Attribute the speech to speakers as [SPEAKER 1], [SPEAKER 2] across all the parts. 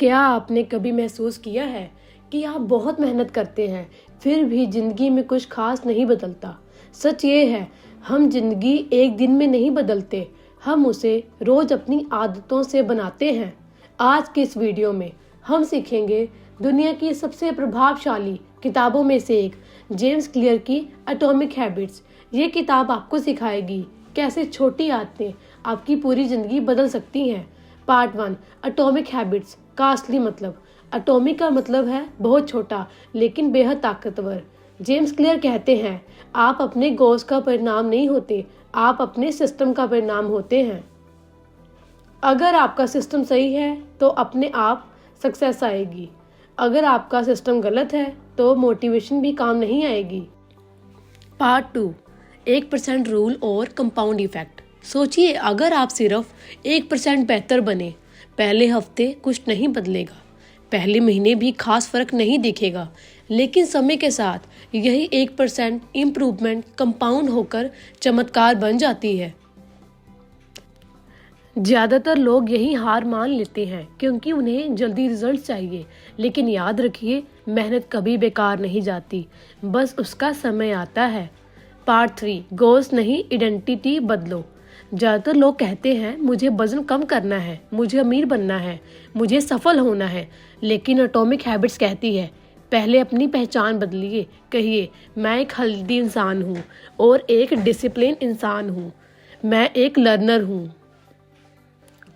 [SPEAKER 1] क्या आपने कभी महसूस किया है कि आप बहुत मेहनत करते हैं फिर भी ज़िंदगी में कुछ खास नहीं बदलता। सच ये है, हम ज़िंदगी एक दिन में नहीं बदलते, हम उसे रोज़ अपनी आदतों से बनाते हैं। आज के इस वीडियो में हम सीखेंगे दुनिया की सबसे प्रभावशाली किताबों में से एक जेम्स क्लियर की एटॉमिक हैबिट्स। ये किताब आपको सिखाएगी कैसे छोटी आदतें आपकी पूरी ज़िंदगी बदल सकती हैं। पार्ट 1, एटॉमिक हैबिट्स का असली मतलब। एटॉमिक का मतलब है बहुत छोटा लेकिन बेहद ताकतवर। जेम्स क्लियर कहते हैं, आप अपने गोल्स का परिणाम नहीं होते, आप अपने सिस्टम का परिणाम होते हैं। अगर आपका सिस्टम सही है तो अपने आप सक्सेस आएगी। अगर आपका सिस्टम गलत है तो मोटिवेशन भी काम नहीं आएगी। पार्ट 2, 1% रूल और कंपाउंड इफेक्ट। सोचिए, अगर आप सिर्फ 1% बेहतर बने, पहले हफ्ते कुछ नहीं बदलेगा, पहले महीने भी खास फर्क नहीं दिखेगा, लेकिन समय के साथ यही 1% इम्प्रूवमेंट कंपाउंड होकर चमत्कार बन जाती है। ज़्यादातर लोग यही हार मान लेते हैं क्योंकि उन्हें जल्दी रिजल्ट चाहिए, लेकिन याद रखिए, मेहनत कभी बेकार नहीं जाती, बस उसका समय आता है। पार्ट 3, गोल्स नहीं आइडेंटिटी बदलो। ज़्यादातर लोग कहते हैं, मुझे वजन कम करना है, मुझे अमीर बनना है, मुझे सफल होना है, लेकिन एटॉमिक हैबिट्स कहती है, पहले अपनी पहचान बदलिए। कहिए, मैं एक हेल्दी इंसान हूँ और एक डिसिप्लिन इंसान हूँ, मैं एक लर्नर हूँ।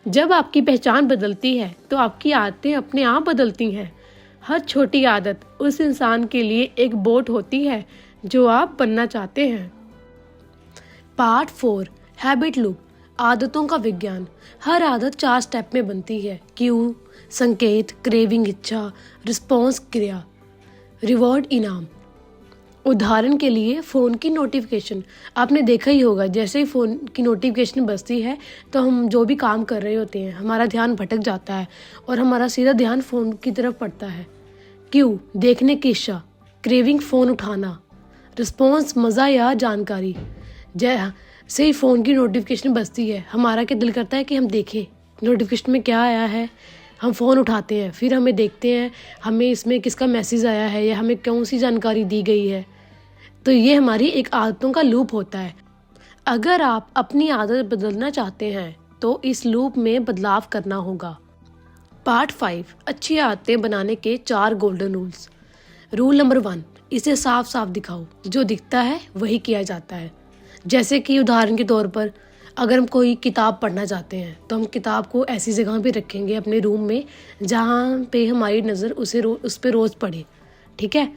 [SPEAKER 1] जब आपकी पहचान बदलती है तो आपकी आदतें अपने आप बदलती हैं। हर छोटी आदत उस इंसान के लिए एक बोट होती है जो आप बनना चाहते हैं। पार्ट 4, हैबिट लूप, आदतों का विज्ञान। हर आदत 4 स्टेप में बनती है। क्यू, संकेत, क्रेविंग इच्छा, रिस्पॉन्स क्रिया, रिवॉर्ड इनाम। उदाहरण के लिए फ़ोन की नोटिफिकेशन। आपने देखा ही होगा, जैसे ही फ़ोन की नोटिफिकेशन बजती है तो हम जो भी काम कर रहे होते हैं हमारा ध्यान भटक जाता है और हमारा सीधा ध्यान फ़ोन की तरफ पड़ता है। क्यू, देखने की इच्छा, क्रेविंग, फ़ोन उठाना, रिस्पॉन्स, मज़ा या जानकारी। जैसे ही फ़ोन की नोटिफिकेशन बजती है हमारा क्या दिल करता है कि हम देखें नोटिफिकेशन में क्या आया है। हम फ़ोन उठाते हैं, फिर हमें देखते हैं हमें इसमें किसका मैसेज आया है या हमें कौन सी जानकारी दी गई है। तो ये हमारी एक आदतों का लूप होता है। अगर आप अपनी आदत बदलना चाहते हैं तो इस लूप में बदलाव करना होगा। पार्ट 5, अच्छी आदतें बनाने के 4 गोल्डन रूल्स। रूल नंबर 1, इसे साफ साफ दिखाओ, जो दिखता है वही किया जाता है। जैसे कि उदाहरण के तौर पर, अगर हम कोई किताब पढ़ना चाहते हैं तो हम किताब को ऐसी जगह पे रखेंगे अपने रूम में जहाँ पे हमारी नज़र उस पर रोज़ पड़े। ठीक है,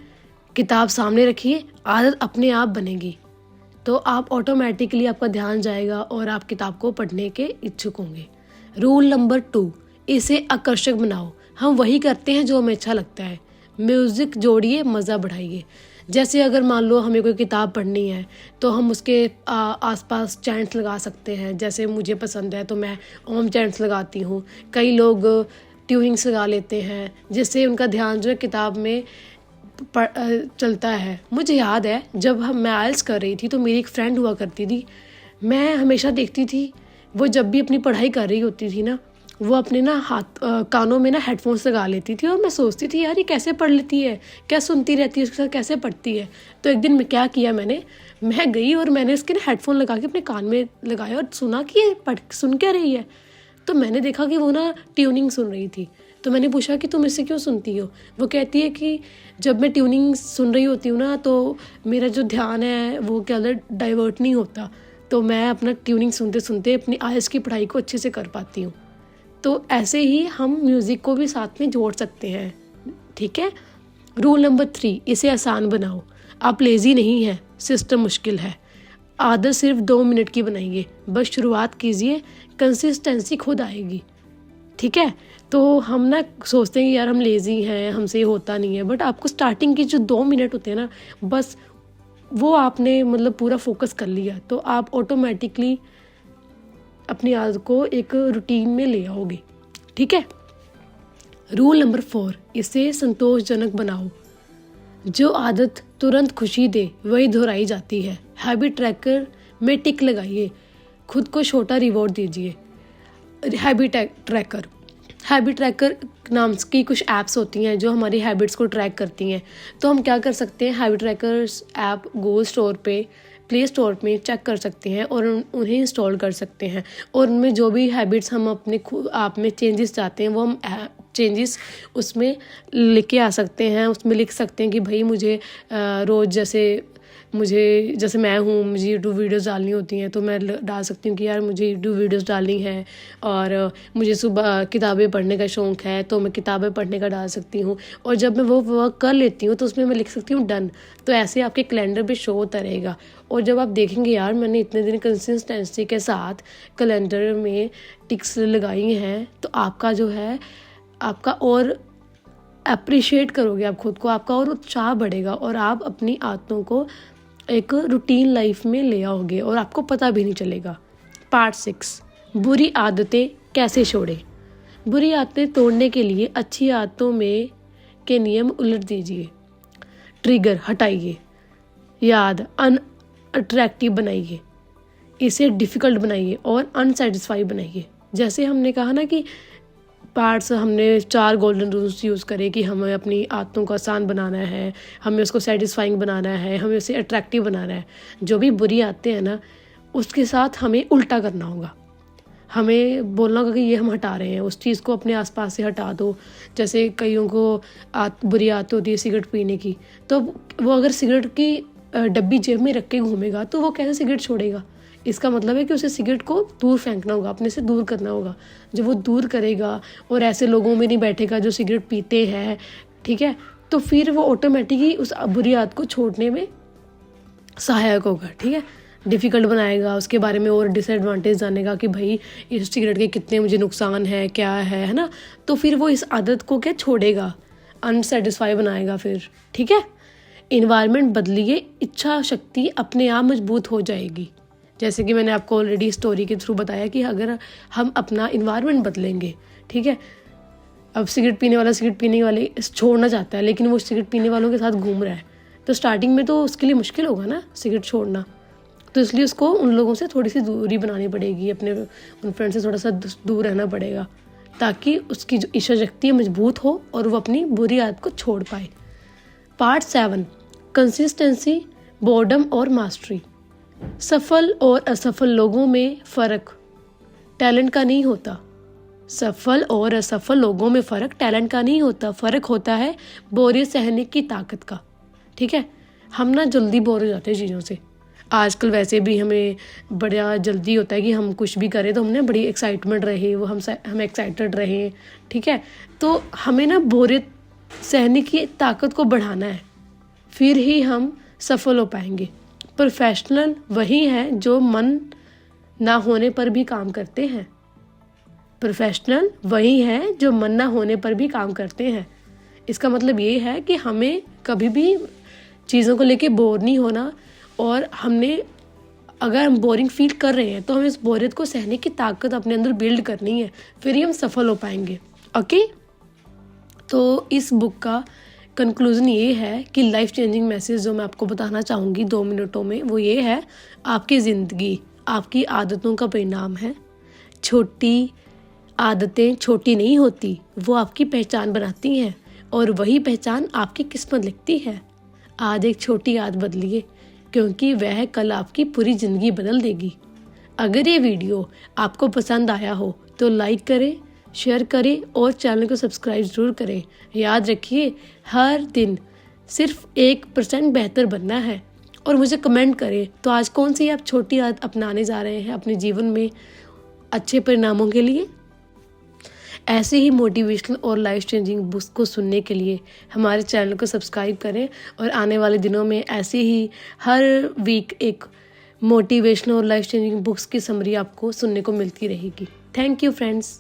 [SPEAKER 1] किताब सामने रखिए, आदत अपने आप बनेगी तो आप ऑटोमेटिकली आपका ध्यान जाएगा और आप किताब को पढ़ने के इच्छुक होंगे। रूल नंबर 2, इसे आकर्षक बनाओ। हम वही करते हैं जो हमें अच्छा लगता है। म्यूज़िक जोड़िए, मज़ा बढ़ाइए। जैसे अगर मान लो हमें कोई किताब पढ़नी है तो हम उसके आसपास चैंट्स लगा सकते हैं। जैसे मुझे पसंद है तो मैं ओम चैंट्स लगाती हूँ। कई लोग ट्यूनिंग्स लगा लेते हैं जिससे उनका ध्यान जो है किताब में चलता है। मुझे याद है जब मैं आइल्स कर रही थी तो मेरी एक फ्रेंड हुआ करती थी, मैं हमेशा देखती थी वो जब भी अपनी पढ़ाई कर रही होती थी ना, वो अपने ना कानों में ना हेडफोन्स लगा लेती थी और मैं सोचती थी, यार ये कैसे पढ़ लेती है, क्या सुनती रहती है, उसके साथ कैसे पढ़ती है। तो एक दिन मैं क्या किया, मैं गई और मैंने उसके ना हेडफोन लगा के अपने कान में लगाया और सुना कि ये सुन क्या रही है। तो मैंने देखा कि वो ना ट्यूनिंग सुन रही थी। तो मैंने पूछा कि तुम इससे क्यों सुनती हो। वो कहती है कि जब मैं ट्यूनिंग सुन रही होती हूँ ना तो मेरा जो ध्यान है वो क्या डाइवर्ट नहीं होता, तो मैं अपना ट्यूनिंग सुनते सुनते अपनी आइल्स की पढ़ाई को अच्छे से कर पाती हूँ। तो ऐसे ही हम म्यूज़िक को भी साथ में जोड़ सकते हैं। ठीक है। रूल नंबर 3, इसे आसान बनाओ। आप लेज़ी नहीं हैं, सिस्टम मुश्किल है। आदत सिर्फ 2 मिनट की बनाइए, बस शुरुआत कीजिए, कंसिस्टेंसी खुद आएगी। ठीक है। तो हम ना सोचते हैं कि यार हम लेज़ी हैं, हमसे होता नहीं है, बट आपको स्टार्टिंग के जो 2 मिनट होते हैं ना, बस वो आपने मतलब पूरा फोकस कर लिया तो आप ऑटोमेटिकली अपनी आदत को एक रूटीन में ले आओगे। ठीक है। रूल नंबर 4, इसे संतोषजनक बनाओ। जो आदत तुरंत खुशी दे वही दोहराई जाती है। हैबिट ट्रैकर में टिक लगाइए, खुद को छोटा रिवॉर्ड दीजिए। हैबिट ट्रैकर, हैबिट ट्रैकर नाम की कुछ ऐप्स होती हैं जो हमारी हैबिट्स को ट्रैक करती हैं। तो हम क्या कर सकते हैं, habit trackers app Google store पे, प्ले स्टोर में चेक कर सकते हैं और उन्हें इंस्टॉल कर सकते हैं। और उनमें जो भी हैबिट्स हम अपने आप में चेंजेस चाहते हैं वो हम चेंजेस उसमें लिख के आ सकते हैं। उसमें लिख सकते हैं कि भाई मुझे रोज़ जैसे मैं हूँ, मुझे यूट्यूब वीडियोस डालनी होती हैं तो मैं डाल सकती हूँ कि यार मुझे यूट्यूब वीडियोस डालनी है। और मुझे सुबह किताबें पढ़ने का शौक़ है तो मैं किताबें पढ़ने का डाल सकती हूँ। और जब मैं वो वर्क कर लेती हूँ तो उसमें मैं लिख सकती हूँ डन। तो ऐसे आपके कैलेंडर पे शो होता रहेगा। और जब आप देखेंगे यार मैंने इतने दिन कंसिस्टेंसी के साथ कैलेंडर में टिक्स लगाई हैं, तो आपका जो है आपका और अप्रिशिएट करोगे आप खुद को, आपका और उत्साह बढ़ेगा और आप अपनी आदतों को एक रूटीन लाइफ में ले आओगे और आपको पता भी नहीं चलेगा। पार्ट 6, बुरी आदतें कैसे छोड़ें। बुरी आदतें तोड़ने के लिए अच्छी आदतों में के नियम उलट दीजिए, ट्रिगर हटाइए, याद अनअट्रैक्टिव बनाइए, इसे डिफ़िकल्ट बनाइए और अनसेटिस्फाई बनाइए। जैसे हमने कहा ना कि पार्ट्स हमने 4 गोल्डन रूल्स यूज़ करे कि हमें अपनी आदतों को आसान बनाना है, हमें उसको सेटिस्फाइंग बनाना है, हमें उसे अट्रैक्टिव बनाना है। जो भी बुरी आदतें हैं ना उसके साथ हमें उल्टा करना होगा। हमें बोलना होगा कि ये हम हटा रहे हैं, उस चीज़ को अपने आसपास से हटा दो। जैसे कईयों को बुरी आदत होती है सिगरेट पीने की, तो वो अगर सिगरेट की डब्बी जेब में रख के घूमेगा तो वो कैसे सिगरेट छोड़ेगा। इसका मतलब है कि उसे सिगरेट को दूर फेंकना होगा, अपने से दूर करना होगा। जब वो दूर करेगा और ऐसे लोगों में नहीं बैठेगा जो सिगरेट पीते हैं, ठीक है, तो फिर वो ऑटोमेटिकली उस बुरी आदत को छोड़ने में सहायक होगा। ठीक है, डिफ़िकल्ट बनाएगा, उसके बारे में और डिसएडवांटेज जानेगा कि भाई इस सिगरेट के कितने मुझे नुकसान है, क्या है ना। तो फिर वो इस आदत को क्या छोड़ेगा, अनसेटिस्फाई बनाएगा फिर। ठीक है, इन्वायरमेंट बदलिए, इच्छा शक्ति अपने आप मजबूत हो जाएगी। जैसे कि मैंने आपको ऑलरेडी स्टोरी के थ्रू बताया कि अगर हम अपना इन्वायरमेंट बदलेंगे, ठीक है, अब सिगरेट पीने वाले छोड़ना चाहता है लेकिन वो सिगरेट पीने वालों के साथ घूम रहा है, तो स्टार्टिंग में तो उसके लिए मुश्किल होगा ना सिगरेट छोड़ना। तो इसलिए उसको उन लोगों से थोड़ी सी दूरी बनानी पड़ेगी, अपने उन फ्रेंड से थोड़ा सा दूर रहना पड़ेगा ताकि उसकी जो इच्छा शक्ति मजबूत हो और वो अपनी बुरी आदत को छोड़ पाए। पार्ट 7, कंसिस्टेंसी, बोर्डम और मास्टरी। सफल और असफल लोगों में फ़र्क टैलेंट का नहीं होता। सफल और असफल लोगों में फ़र्क टैलेंट का नहीं होता, फ़र्क होता है बोरियत सहने की ताकत का। ठीक है, हम ना जल्दी बोर हो जाते हैं चीज़ों से। आजकल वैसे भी हमें बड़ा जल्दी होता है कि हम कुछ भी करें तो हमने बड़ी एक्साइटमेंट रहे, वो हम एक्साइटेड रहे। ठीक है, तो हमें ना बोरियत सहने की ताकत को बढ़ाना है, फिर ही हम सफल हो पाएंगे। प्रोफेशनल वही हैं जो मन ना होने पर भी काम करते हैं। प्रोफेशनल वही हैं जो मन ना होने पर भी काम करते हैं। इसका मतलब ये है कि हमें कभी भी चीज़ों को लेके बोर नहीं होना, और हमने अगर हम बोरिंग फील कर रहे हैं तो हमें इस बोरियत को सहने की ताकत अपने अंदर बिल्ड करनी है, फिर ही हम सफल हो पाएंगे। ओके, तो इस बुक का कंक्लूज़न ये है कि लाइफ चेंजिंग मैसेज जो मैं आपको बताना चाहूँगी 2 मिनटों में वो ये है, आपकी ज़िंदगी आपकी आदतों का परिणाम है। छोटी आदतें छोटी नहीं होती, वो आपकी पहचान बनाती हैं और वही पहचान आपकी किस्मत लिखती है। आज एक छोटी आदत बदलिए क्योंकि वह कल आपकी पूरी ज़िंदगी बदल देगी। अगर ये वीडियो आपको पसंद आया हो तो लाइक करें, शेयर करें और चैनल को सब्सक्राइब ज़रूर करें। याद रखिए, हर दिन सिर्फ 1% बेहतर बनना है और मुझे कमेंट करें तो आज कौन सी आप छोटी आदत अपनाने जा रहे हैं अपने जीवन में अच्छे परिणामों के लिए। ऐसे ही मोटिवेशनल और लाइफ चेंजिंग बुक्स को सुनने के लिए हमारे चैनल को सब्सक्राइब करें और आने वाले दिनों में ऐसे ही हर वीक एक मोटिवेशनल और लाइफ चेंजिंग बुक्स की समरी आपको सुनने को मिलती रहेगी। Thank you friends.